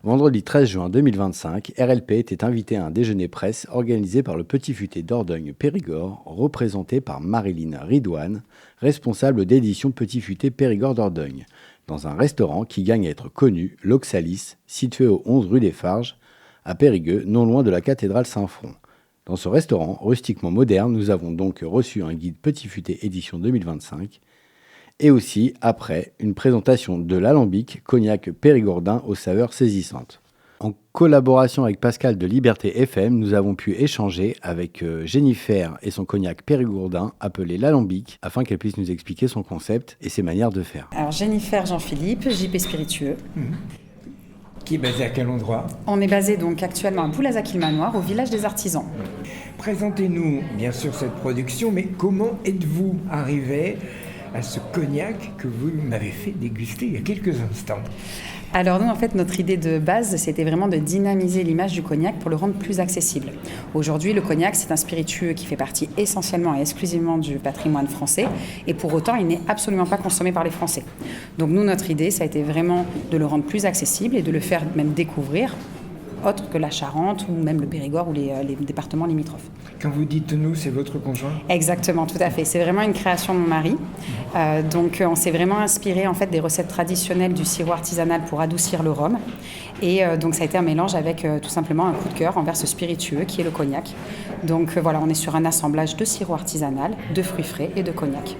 Vendredi 13 juin 2025, RLP était invité à un déjeuner presse organisé par le Petit Futé Dordogne Périgord, représenté par Marilyn Ridouane, responsable d'édition Petit Futé Périgord Dordogne, dans un restaurant qui gagne à être connu, l'Oxalis, situé au 11 rue des Farges, à Périgueux, non loin de la cathédrale Saint-Front. Dans ce restaurant, rustiquement moderne, nous avons donc reçu un guide Petit Futé édition 2025, et aussi, après, une présentation de l'alambic cognac périgordin aux saveurs saisissantes. En collaboration avec Pascal de Liberté FM, nous avons pu échanger avec Jennifer et son cognac périgordin appelé l'alambic, afin qu'elle puisse nous expliquer son concept et ses manières de faire. Alors Jennifer Jean-Philippe, JP Spiritueux. Qui est basé à quel endroit? On est basé donc actuellement à Boulazac-Manoir, au village des artisans. Présentez-nous bien sûr cette production, mais comment êtes-vous arrivé à ce cognac que vous m'avez fait déguster il y a quelques instants? Alors nous, en fait, notre idée de base, c'était vraiment de dynamiser l'image du cognac pour le rendre plus accessible. Aujourd'hui, le cognac, c'est un spiritueux qui fait partie essentiellement et exclusivement du patrimoine français, et pour autant, il n'est absolument pas consommé par les Français. Donc nous, notre idée, ça a été vraiment de le rendre plus accessible et de le faire même découvrir, autre que la Charente ou même le Périgord ou les départements limitrophes. Quand vous dites nous, c'est votre conjoint? Exactement, tout à fait. C'est vraiment une création de mon mari. Donc on s'est vraiment inspiré en fait des recettes traditionnelles du sirop artisanal pour adoucir le rhum. Et donc ça a été un mélange avec tout simplement un coup de cœur envers ce spiritueux qui est le cognac. Donc voilà, on est sur un assemblage de sirop artisanal, de fruits frais et de cognac.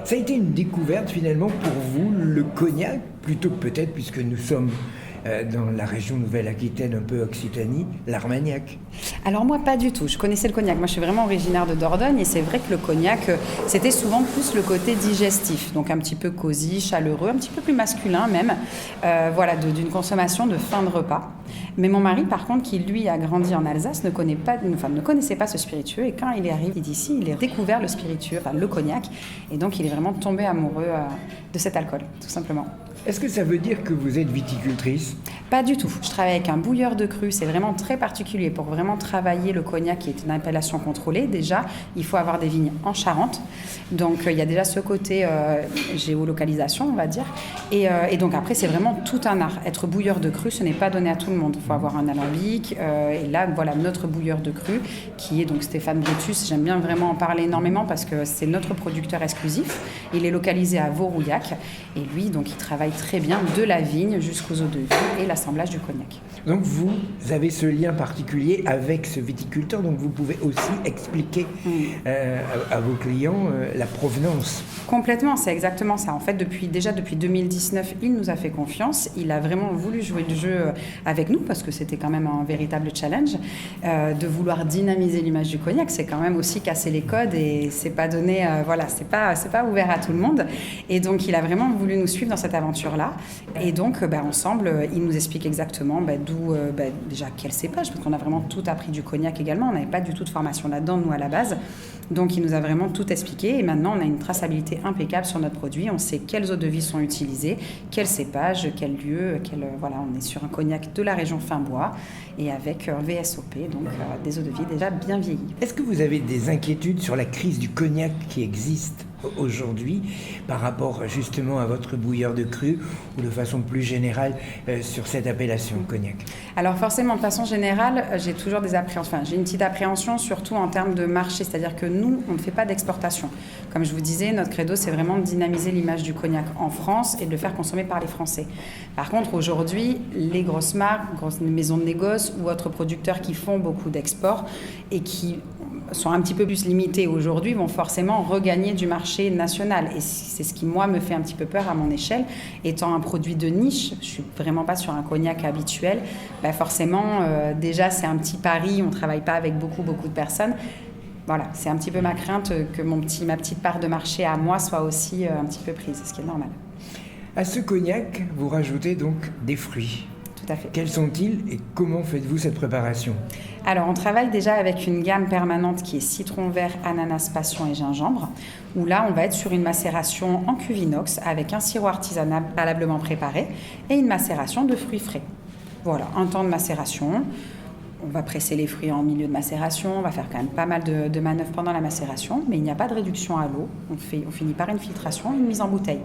Ça a été une découverte finalement pour vous, le cognac, plutôt que peut-être, puisque nous sommes dans la région Nouvelle-Aquitaine, un peu Occitanie, l'Armagnac. Alors moi, pas du tout. Je connaissais le cognac. Moi, je suis vraiment originaire de Dordogne et c'est vrai que le cognac, c'était souvent plus le côté digestif. Donc un petit peu cosy, chaleureux, un petit peu plus masculin même. Voilà, d'une consommation de fin de repas. Mais mon mari, par contre, qui lui a grandi en Alsace, ne connaissait pas ce spiritueux. Et quand il est arrivé d'ici, il a découvert le spiritueux, enfin le cognac. Et donc, il est vraiment tombé amoureux de cet alcool, tout simplement. Est-ce que ça veut dire que vous êtes viticultrice? Pas du tout. Je travaille avec un bouilleur de cru. C'est vraiment très particulier. Pour vraiment travailler le cognac qui est une appellation contrôlée, déjà, il faut avoir des vignes en Charente. Donc, il y a déjà ce côté géolocalisation, on va dire. Et donc, après, c'est vraiment tout un art. Être bouilleur de cru, ce n'est pas donné à tout le monde. Il faut avoir un alambic. Et là, voilà, notre bouilleur de cru, qui est donc Stéphane Brutus. J'aime bien vraiment en parler énormément parce que c'est notre producteur exclusif. Il est localisé à Vaurouillac. Et lui, donc, il travaille très bien de la vigne jusqu'aux eaux de vie et l'assemblage du cognac. Donc vous avez ce lien particulier avec ce viticulteur, donc vous pouvez aussi expliquer à vos clients la provenance. Complètement, c'est exactement ça. En fait, depuis 2019, il nous a fait confiance. Il a vraiment voulu jouer le jeu avec nous parce que c'était quand même un véritable challenge. De vouloir dynamiser l'image du cognac, c'est quand même aussi casser les codes et c'est pas donné, c'est pas ouvert à tout le monde. Et donc, il a vraiment voulu nous suivre dans cette aventure-là. Et donc, ensemble, il nous explique exactement d'où, déjà, quel cépage, parce qu'on a vraiment tout appris du cognac également. On n'avait pas du tout de formation là-dedans, nous, à la base. Donc, il nous a vraiment tout expliqué. Et maintenant, on a une traçabilité impeccable sur notre produit. On sait quelles eaux de vie sont utilisées, quel cépage, quel lieu. On est sur un cognac de la région Fin-Bois et avec un VSOP, donc des eaux de vie déjà bien vieillies. Est-ce que vous avez des inquiétudes sur la crise du cognac qui existe aujourd'hui par rapport justement à votre bouilleur de cru ou de façon plus générale sur cette appellation cognac? Alors forcément, de façon générale, j'ai toujours des appréhensions. J'ai une petite appréhension surtout en termes de marché, c'est-à-dire que nous, on ne fait pas d'exportation. Comme je vous disais, notre credo, c'est vraiment de dynamiser l'image du cognac en France et de le faire consommer par les Français. Par contre, aujourd'hui, les grosses marques, grosses maisons de négoce ou autres producteurs qui font beaucoup d'exports et qui sont un petit peu plus limités aujourd'hui vont forcément regagner du marché national. Et c'est ce qui, moi, me fait un petit peu peur à mon échelle. Étant un produit de niche, je ne suis vraiment pas sur un cognac habituel, forcément, déjà, c'est un petit pari, on ne travaille pas avec beaucoup de personnes. Voilà, c'est un petit peu ma crainte que ma petite part de marché à moi soit aussi un petit peu prise, ce qui est normal. À ce cognac, vous rajoutez donc des fruits. Tout à fait. Quels sont-ils et comment faites-vous cette préparation? Alors, on travaille déjà avec une gamme permanente qui est citron vert, ananas, passion et gingembre, où là, on va être sur une macération en cuve inox avec un sirop artisanal préalablement préparé et une macération de fruits frais. Voilà, un temps de macération. On va presser les fruits en milieu de macération, on va faire quand même pas mal de manœuvres pendant la macération, mais il n'y a pas de réduction à l'eau. On finit par une filtration et une mise en bouteille.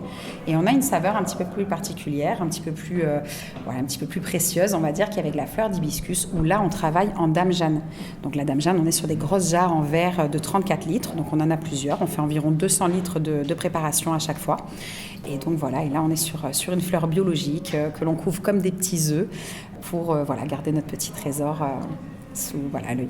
Et on a une saveur un petit peu plus particulière, un petit peu plus précieuse, on va dire, qu'avec la fleur d'hibiscus, où là, on travaille en Dame Jeanne. Donc la Dame Jeanne, on est sur des grosses jarres en verre de 34 litres, donc on en a plusieurs. On fait environ 200 litres de préparation à chaque fois. Et donc voilà, et là, on est sur une fleur biologique que l'on couvre comme des petits œufs pour garder notre petit trésor sous l'œil.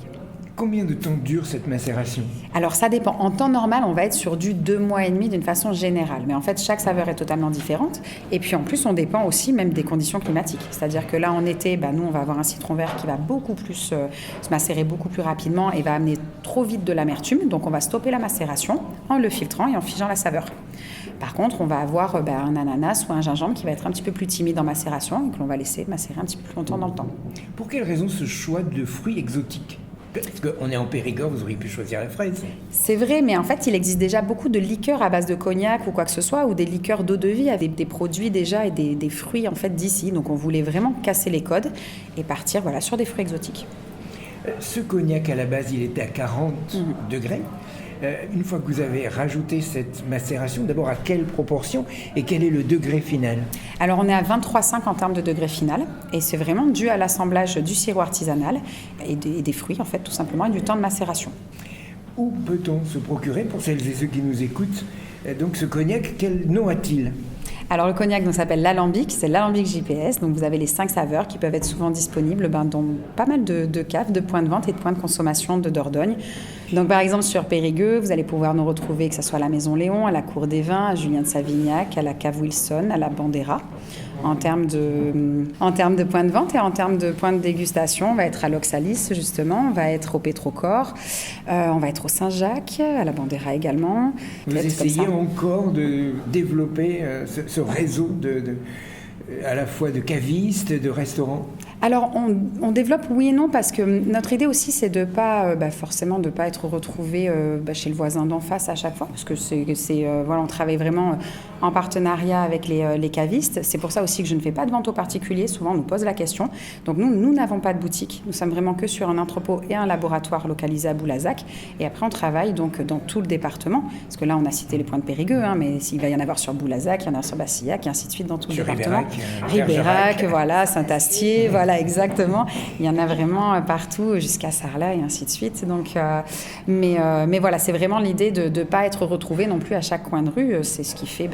Combien de temps dure cette macération ? Alors ça dépend. En temps normal, on va être sur du 2 mois et demi d'une façon générale. Mais en fait, chaque saveur est totalement différente. Et puis en plus, on dépend aussi même des conditions climatiques. C'est-à-dire que là, en été, nous, on va avoir un citron vert qui va beaucoup plus se macérer beaucoup plus rapidement et va amener trop vite de l'amertume. Donc on va stopper la macération en le filtrant et en figeant la saveur. Par contre, on va avoir un ananas ou un gingembre qui va être un petit peu plus timide en macération et que l'on va laisser macérer un petit peu plus longtemps dans le temps. Pour quelle raison ce choix de fruits exotiques ? Parce qu'on est en Périgord, vous auriez pu choisir la fraise. C'est vrai, mais en fait, il existe déjà beaucoup de liqueurs à base de cognac ou quoi que ce soit, ou des liqueurs d'eau-de-vie avec des produits déjà et des fruits en fait d'ici. Donc on voulait vraiment casser les codes et partir sur des fruits exotiques. Ce cognac, à la base, il était à 40 degrés. Une fois que vous avez rajouté cette macération, d'abord à quelle proportion et quel est le degré final ? Alors on est à 23,5 en termes de degré final et c'est vraiment dû à l'assemblage du sirop artisanal et des fruits en fait tout simplement et du temps de macération. Où peut-on se procurer, pour celles et ceux qui nous écoutent, donc ce cognac, quel nom a-t-il ? Alors le cognac s'appelle l'Alambic, c'est l'Alambic JPS, donc vous avez les 5 saveurs qui peuvent être souvent disponibles dans pas mal de caves, de points de vente et de points de consommation de Dordogne. Donc par exemple sur Périgueux, vous allez pouvoir nous retrouver que ce soit à la Maison Léon, à la Cour des Vins, à Julien de Savignac, à la cave Wilson, à la Bandera. En termes de points de vente et en termes de points de dégustation, on va être à l'Oxalis justement, on va être au Pétrocor, on va être au Saint-Jacques, à la Bandera également. Vous essayez encore de développer ce réseau à la fois de cavistes, de restaurants ? Alors, on développe oui et non parce que notre idée aussi, c'est de pas forcément de pas être retrouvé chez le voisin d'en face à chaque fois, parce que on travaille vraiment en partenariat avec les cavistes. C'est pour ça aussi que je ne fais pas de vente aux particuliers. Souvent, on nous pose la question. Donc nous n'avons pas de boutique. Nous sommes vraiment que sur un entrepôt et un laboratoire localisé à Boulazac. Et après, on travaille donc dans tout le département, parce que là, on a cité les points de Périgueux, mais il va y en avoir sur Boulazac, il y en a sur Bassillac, et ainsi de suite dans tout le département. Ribérac, Saint-Astier, exactement. Il y en a vraiment partout jusqu'à Sarlat et ainsi de suite. Donc, mais voilà, c'est vraiment l'idée de ne pas être retrouvé non plus à chaque coin de rue. C'est ce qui fait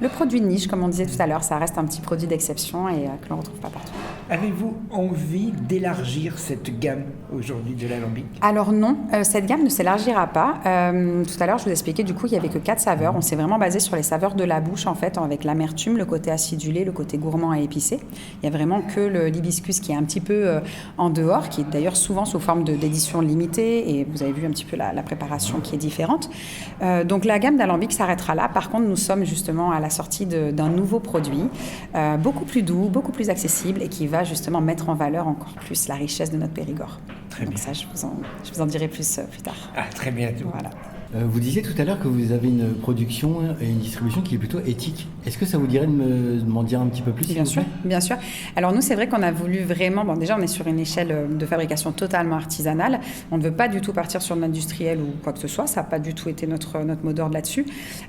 le produit de niche, comme on disait tout à l'heure. Ça reste un petit produit d'exception et que l'on ne retrouve pas partout. Avez-vous envie d'élargir cette gamme aujourd'hui de l'Alambic ? Alors non, cette gamme ne s'élargira pas. Tout à l'heure, je vous expliquais du coup qu'il n'y avait que 4 saveurs. On s'est vraiment basé sur les saveurs de la bouche en fait, avec l'amertume, le côté acidulé, le côté gourmand et épicé. Il n'y a vraiment que l'hibiscus qui est un petit peu en dehors, qui est d'ailleurs souvent sous forme d'édition limitée. Et vous avez vu un petit peu la préparation qui est différente. Donc la gamme d'Alambic s'arrêtera là. Par contre, nous sommes justement à la sortie d'un nouveau produit, beaucoup plus doux, beaucoup plus accessible et qui va justement mettre en valeur encore plus la richesse de notre Périgord. Très Donc bien. ça, je vous en dirai plus tard. Ah, très bientôt. Voilà. Vous disiez tout à l'heure que vous avez une production et une distribution qui est plutôt éthique. Est-ce que ça vous dirait de m'en dire un petit peu plus ? Bien sûr, bien sûr. Alors nous, c'est vrai qu'on a voulu vraiment... déjà, on est sur une échelle de fabrication totalement artisanale. On ne veut pas du tout partir sur l'industriel ou quoi que ce soit. Ça n'a pas du tout été notre mot d'ordre là-dessus.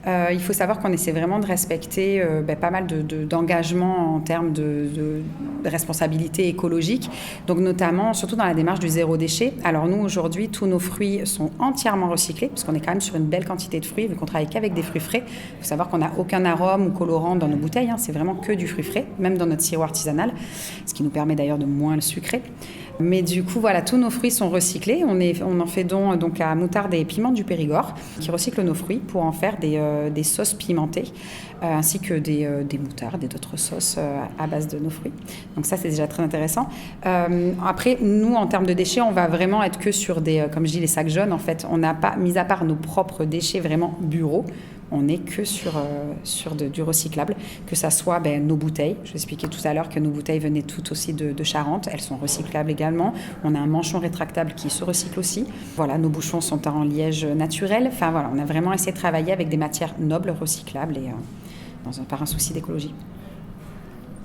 Il faut savoir qu'on essaie vraiment de respecter pas mal d'engagements en termes de responsabilité écologique. Donc notamment, surtout dans la démarche du zéro déchet. Alors nous, aujourd'hui, tous nos fruits sont entièrement recyclés, parce qu'on est quand même sur une belle quantité de fruits, vu qu'on travaille qu'avec des fruits frais. Il faut savoir qu'on n'a aucun arôme ou colorant dans nos bouteilles, c'est vraiment que du fruit frais, même dans notre sirop artisanal, ce qui nous permet d'ailleurs de moins le sucrer. Mais du coup, voilà, tous nos fruits sont recyclés. On en fait don donc à Moutarde et Piment du Périgord, qui recycle nos fruits pour en faire des sauces pimentées, ainsi que des moutardes et d'autres sauces à base de nos fruits. Donc ça, c'est déjà très intéressant. Après, nous, en termes de déchets, on va vraiment être que sur comme je dis, les sacs jaunes. En fait, on n'a pas, mis à part nos propres déchets vraiment bureaux, on n'est que sur du recyclable, que ça soit nos bouteilles. Je vous expliquais tout à l'heure que nos bouteilles venaient toutes aussi de Charente. Elles sont recyclables également. On a un manchon rétractable qui se recycle aussi. Voilà, nos bouchons sont en liège naturel. Enfin voilà, on a vraiment essayé de travailler avec des matières nobles recyclables et par un souci d'écologie.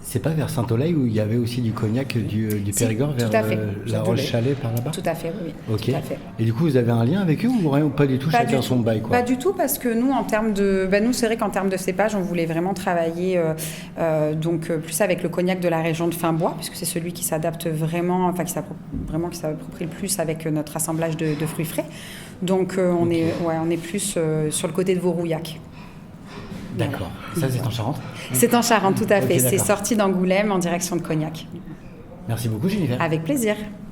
C'est pas vers Saint-Oleil où il y avait aussi du cognac du Si, Périgord vers tout à fait. la Roche-Chalais par là-bas? Tout à fait, oui. Ok. Tout à fait. Et du coup, vous avez un lien avec eux ou pas du tout, Pas chacun du son tout. bail quoi? Pas du tout, parce que nous, en termes de, nous, c'est vrai qu'en termes de cépage, on voulait vraiment travailler plus avec le cognac de la région de Finbois, puisque c'est celui qui s'adapte vraiment, qui s'approprie le plus avec notre assemblage de fruits frais. Donc on est plus sur le côté de Vaurouillac. D'accord. Et ça, c'est en Charente? C'est en Charente, tout à fait. Ok, C'est d'accord. sorti d'Angoulême en direction de Cognac. Merci beaucoup, Jennifer. Avec plaisir.